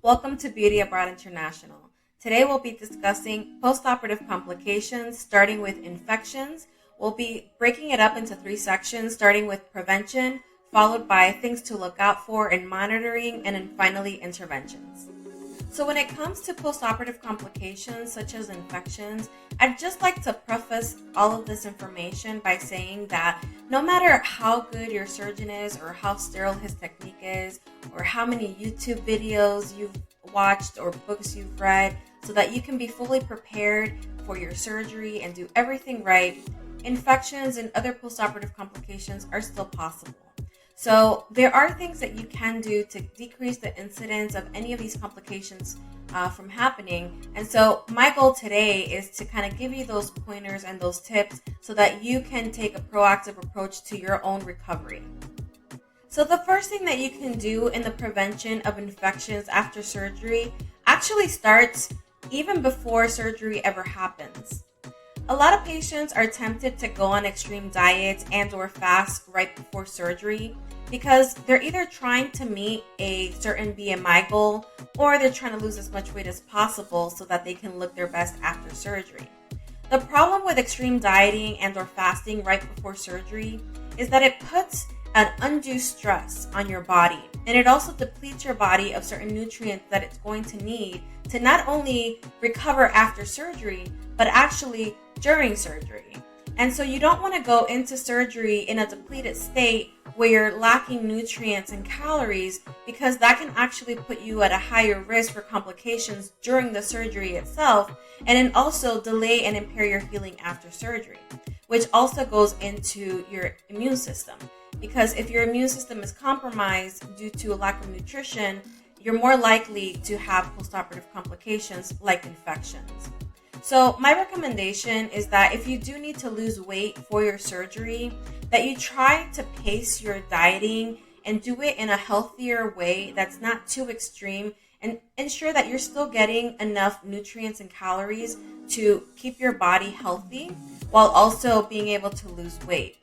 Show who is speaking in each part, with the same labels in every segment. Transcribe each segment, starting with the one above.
Speaker 1: Welcome to Beauty Abroad International. Today we'll be discussing postoperative complications, starting with infections. We'll be breaking it up into three sections, starting with prevention, followed by things to look out for in monitoring, and then finally interventions. So when it comes to postoperative complications such as infections, I'd just like to preface all of this information by saying that no matter how good your surgeon is or how sterile his technique is or how many YouTube videos you've watched or books you've read so that you can be fully prepared for your surgery and do everything right, infections and other postoperative complications are still possible. So there are things that you can do to decrease the incidence of any of these complications from happening. And so my goal today is to kind of give you those pointers and those tips so that you can take a proactive approach to your own recovery. So the first thing that you can do in the prevention of infections after surgery actually starts even before surgery ever happens. A lot of patients are tempted to go on extreme diets and or fast right before surgery because they're either trying to meet a certain BMI goal or they're trying to lose as much weight as possible so that they can look their best after surgery. The problem with extreme dieting and or fasting right before surgery is that it puts an undue stress on your body, and it also depletes your body of certain nutrients that it's going to need to not only recover after surgery, but actually during surgery. And so you don't want to go into surgery in a depleted state where you're lacking nutrients and calories, because that can actually put you at a higher risk for complications during the surgery itself, and then also delay and impair your healing after surgery, which also goes into your immune system. Because if your immune system is compromised due to a lack of nutrition, you're more likely to have postoperative complications like infections. So my recommendation is that if you do need to lose weight for your surgery, that you try to pace your dieting and do it in a healthier way that's not too extreme, and ensure that you're still getting enough nutrients and calories to keep your body healthy while also being able to lose weight.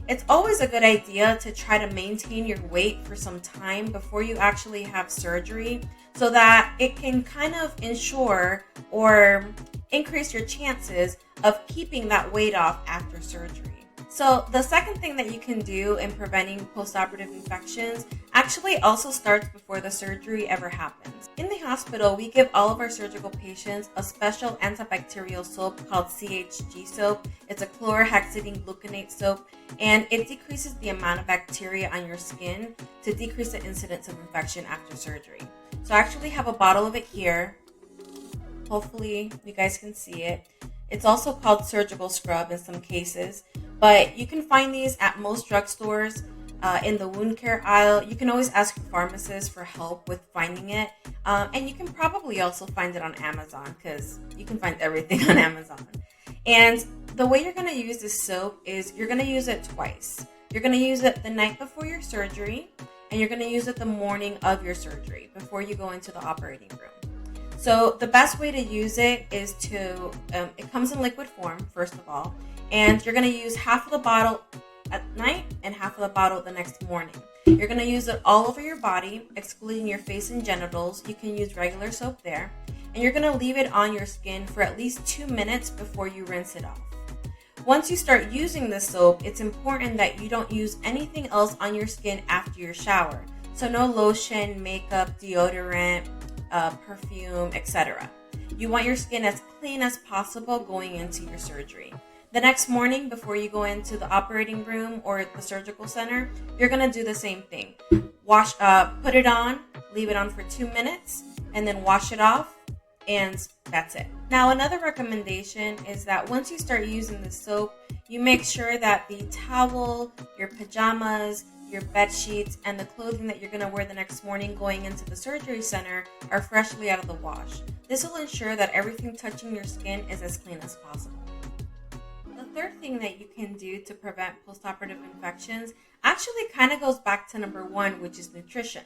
Speaker 1: It's always a good idea to try to maintain your weight for some time before you actually have surgery so that it can kind of ensure or increase your chances of keeping that weight off after surgery. So the second thing that you can do in preventing postoperative infections actually also starts before the surgery ever happens. In the hospital, we give all of our surgical patients a special antibacterial soap called CHG soap. It's a chlorhexidine gluconate soap, and it decreases the amount of bacteria on your skin to decrease the incidence of infection after surgery. So I actually have a bottle of it here. Hopefully you guys can see it. It's also called surgical scrub in some cases, but you can find these at most drugstores in the wound care aisle. You can always ask your pharmacist for help with finding it. And you can probably also find it on Amazon because you can find everything on Amazon. And the way you're going to use this soap is you're going to use it twice. You're going to use it the night before your surgery, and you're going to use it the morning of your surgery before you go into the operating room. So the best way to use it is to, it comes in liquid form, first of all, and you're going to use half of the bottle at night and half of the bottle the next morning. You're going to use it all over your body, excluding your face and genitals. You can use regular soap there. And you're going to leave it on your skin for at least 2 minutes before you rinse it off. Once you start using the soap, it's important that you don't use anything else on your skin after your shower. So no lotion, makeup, deodorant, perfume, etc. You want your skin as clean as possible going into your surgery. The next morning, before you go into the operating room or the surgical center, you're going to do the same thing. Put it on, leave it on for 2 minutes, and then wash it off, and that's it. Now, another recommendation is that once you start using the soap, you make sure that the towel, your pajamas, your bed sheets, and the clothing that you're going to wear the next morning going into the surgery center are freshly out of the wash. This will ensure that everything touching your skin is as clean as possible. The third thing that you can do to prevent postoperative infections actually kind of goes back to number one, which is nutrition.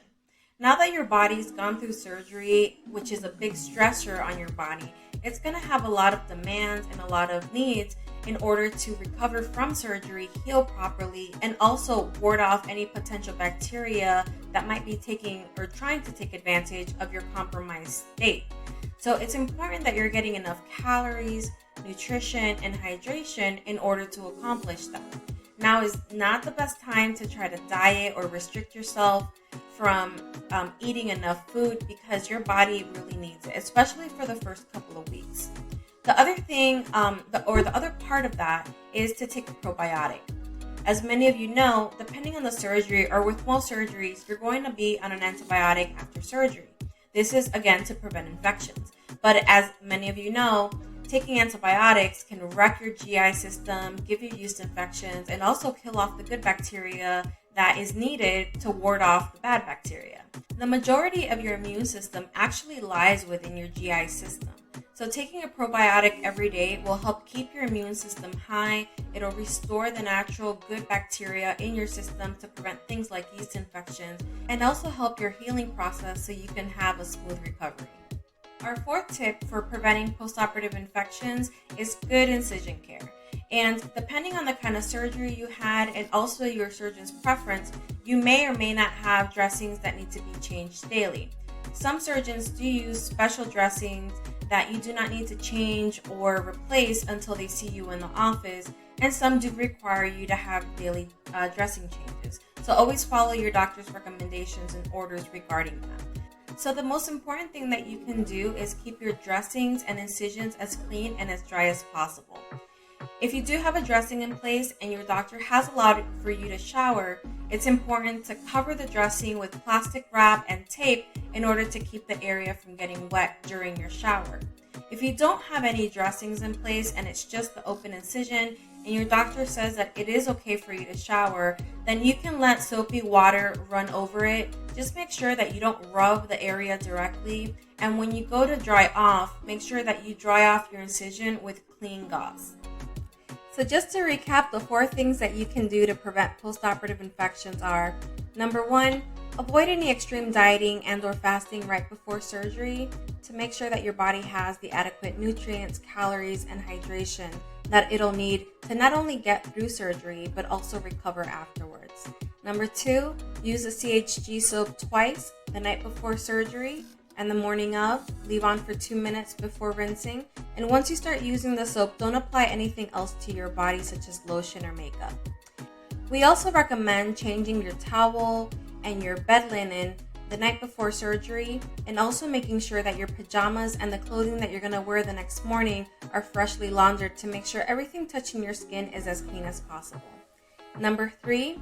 Speaker 1: Now that your body's gone through surgery, which is a big stressor on your body, it's going to have a lot of demands and a lot of needs in order to recover from surgery, heal properly, and also ward off any potential bacteria that might be taking or trying to take advantage of your compromised state. So it's important that you're getting enough calories, nutrition, and hydration in order to accomplish that. Now is not the best time to try to diet or restrict yourself from eating enough food, because your body really needs it, especially for the first couple of weeks. The other thing, the other part of that is to take a probiotic. As many of you know, depending on the surgery, or with most surgeries, you're going to be on an antibiotic after surgery. This is, again, to prevent infections. But as many of you know, taking antibiotics can wreck your GI system, give you yeast infections, and also kill off the good bacteria that is needed to ward off the bad bacteria. The majority of your immune system actually lies within your GI system. So taking a probiotic every day will help keep your immune system high. It'll restore the natural good bacteria in your system to prevent things like yeast infections, and also help your healing process so you can have a smooth recovery. Our fourth tip for preventing postoperative infections is good incision care. And depending on the kind of surgery you had and also your surgeon's preference, you may or may not have dressings that need to be changed daily. Some surgeons do use special dressings that you do not need to change or replace until they see you in the office, and some do require you to have daily dressing changes. So always follow your doctor's recommendations and orders regarding that. So the most important thing that you can do is keep your dressings and incisions as clean and as dry as possible. If you do have a dressing in place and your doctor has allowed for you to shower, it's important to cover the dressing with plastic wrap and tape in order to keep the area from getting wet during your shower. If you don't have any dressings in place and it's just the open incision and your doctor says that it is okay for you to shower, then you can let soapy water run over it. Just make sure that you don't rub the area directly, and when you go to dry off, make sure that you dry off your incision with clean gauze. So just to recap, the 4 things that you can do to prevent postoperative infections are: number 1, avoid any extreme dieting and or fasting right before surgery to make sure that your body has the adequate nutrients, calories, and hydration that it'll need to not only get through surgery, but also recover afterwards. Number 2, use a CHG soap twice, the night before surgery and the morning of. Leave on for 2 minutes before rinsing. And once you start using the soap, don't apply anything else to your body, such as lotion or makeup. We also recommend changing your towel and your bed linen the night before surgery, and also making sure that your pajamas and the clothing that you're going to wear the next morning are freshly laundered to make sure everything touching your skin is as clean as possible. Number 3,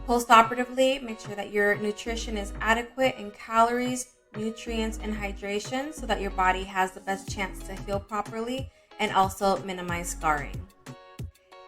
Speaker 1: postoperatively, make sure that your nutrition is adequate in calories, nutrients, and hydration so that your body has the best chance to heal properly and also minimize scarring.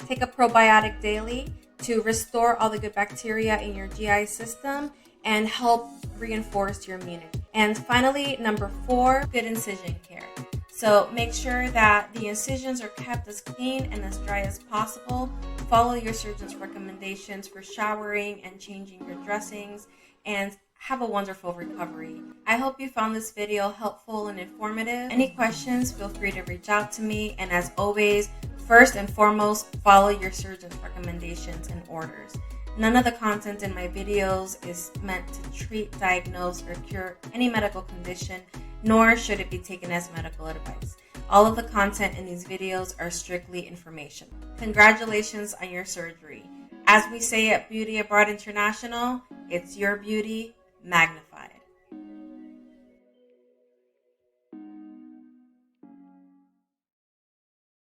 Speaker 1: Take a probiotic daily to restore all the good bacteria in your GI system and help reinforce your immunity. And finally, number 4, good incision care. So make sure that the incisions are kept as clean and as dry as possible. Follow your surgeon's recommendations for showering and changing your dressings, and have a wonderful recovery. I hope you found this video helpful and informative. Any questions, feel free to reach out to me. And as always, first and foremost, follow your surgeon's recommendations and orders. None of the content in my videos is meant to treat, diagnose, or cure any medical condition, nor should it be taken as medical advice. All of the content in these videos are strictly information. Congratulations on your surgery. As we say at Beauty Abroad International, it's your beauty magnified.